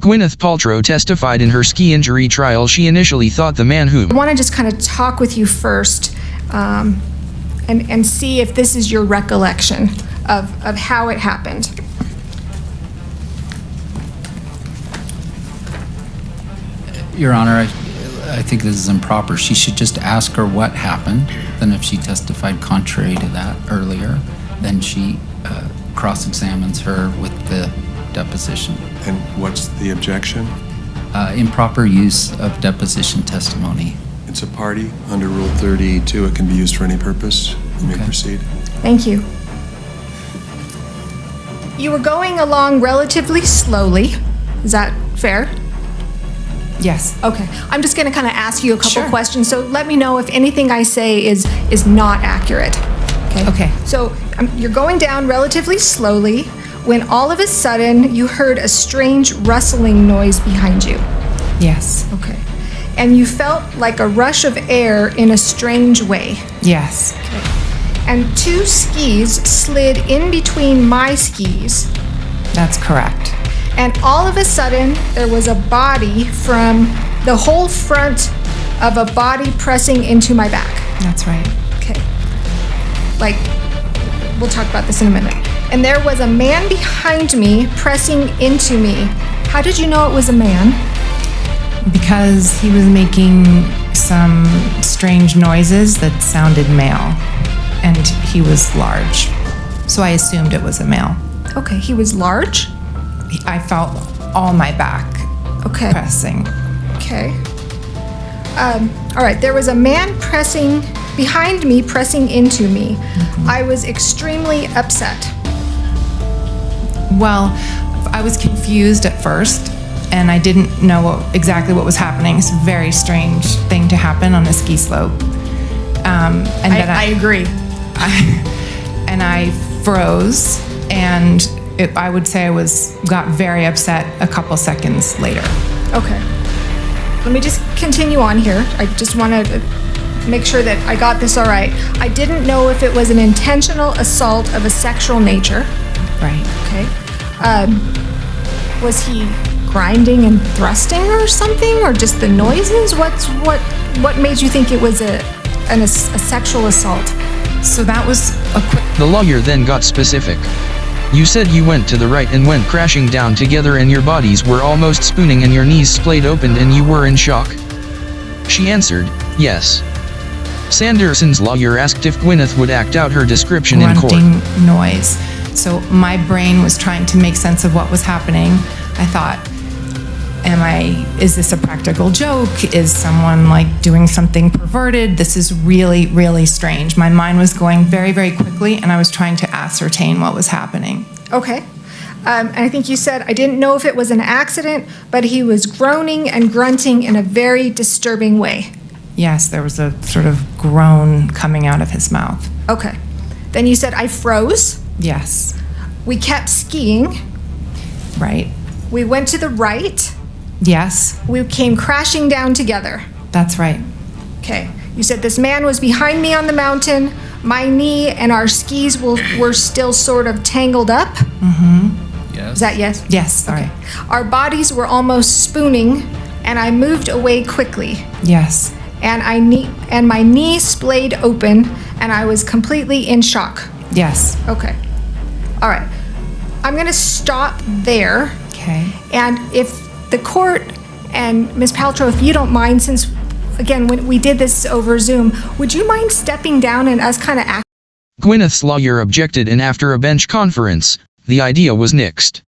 Gwyneth Paltrow testified in her ski injury trial she initially thought the man who... I want to just kind of talk with you first and see if this is your recollection of how it happened. Your Honor, I think this is improper. She should just ask her what happened. Then if she testified contrary to that earlier, then she cross-examines her with the deposition. And what's the objection? Improper use of deposition testimony. It's a party. Under Rule 32, it can be used for any purpose. You may proceed. Thank you. You were going along relatively slowly. Is that fair? Yes. Okay. I'm just going to kind of ask you a couple questions, so let me know if anything I say is not accurate. Okay. So you're going down relatively slowly when all of a sudden you heard a strange rustling noise behind you. Yes. Okay. And you felt like a rush of air in a strange way. Yes. Okay. And two skis slid in between my skis. That's correct. And all of a sudden, there was a body from the whole front of a body pressing into my back. That's right. Okay. Like, we'll talk about this in a minute. And there was a man behind me pressing into me. How did you know it was a man? Because he was making some strange noises that sounded male, and he was large. So I assumed it was a male. Okay, he was large? I felt all my back pressing. Okay. All right, there was a man pressing behind me, pressing into me. I was extremely upset. Well, I was confused at first, and I didn't know exactly what was happening. It's a very strange thing to happen on a ski slope. I agree. And I froze, and I would say I got very upset a couple seconds later. Okay. Let me just continue on here. I just want to make sure that I got this all right. I didn't know if it was an intentional assault of a sexual nature. Right. Okay. Was he grinding and thrusting or something, or just the noises? What made you think it was a sexual assault? So that was a quick... The lawyer then got specific. You said you went to the right and went crashing down together and your bodies were almost spooning and your knees splayed opened and you were in shock? She answered, yes. Sanderson's lawyer asked if Gwyneth would act out her description in court. Grunting noise. So my brain was trying to make sense of what was happening. I thought, is this a practical joke? Is someone like doing something perverted? This is really, really strange. My mind was going very, very quickly, and I was trying to ascertain what was happening. Okay. And I think you said, I didn't know if it was an accident, but he was groaning and grunting in a very disturbing way. Yes, there was a sort of groan coming out of his mouth. Okay. Then you said, I froze. Yes. We kept skiing. Right. We went to the right. Yes. We came crashing down together. That's right. Okay. You said this man was behind me on the mountain. My knee and our skis were still sort of tangled up. Mm-hmm. Yes. Is that yes? Yes, sorry. Okay. Our bodies were almost spooning, and I moved away quickly. Yes. And my knee splayed open, and I was completely in shock. Yes. Okay. All right. I'm going to stop there. Okay. And if the court and Ms. Paltrow, if you don't mind, since, again, when we did this over Zoom, would you mind stepping down and us kind of act? Gwyneth's lawyer objected, and after a bench conference, the idea was nixed.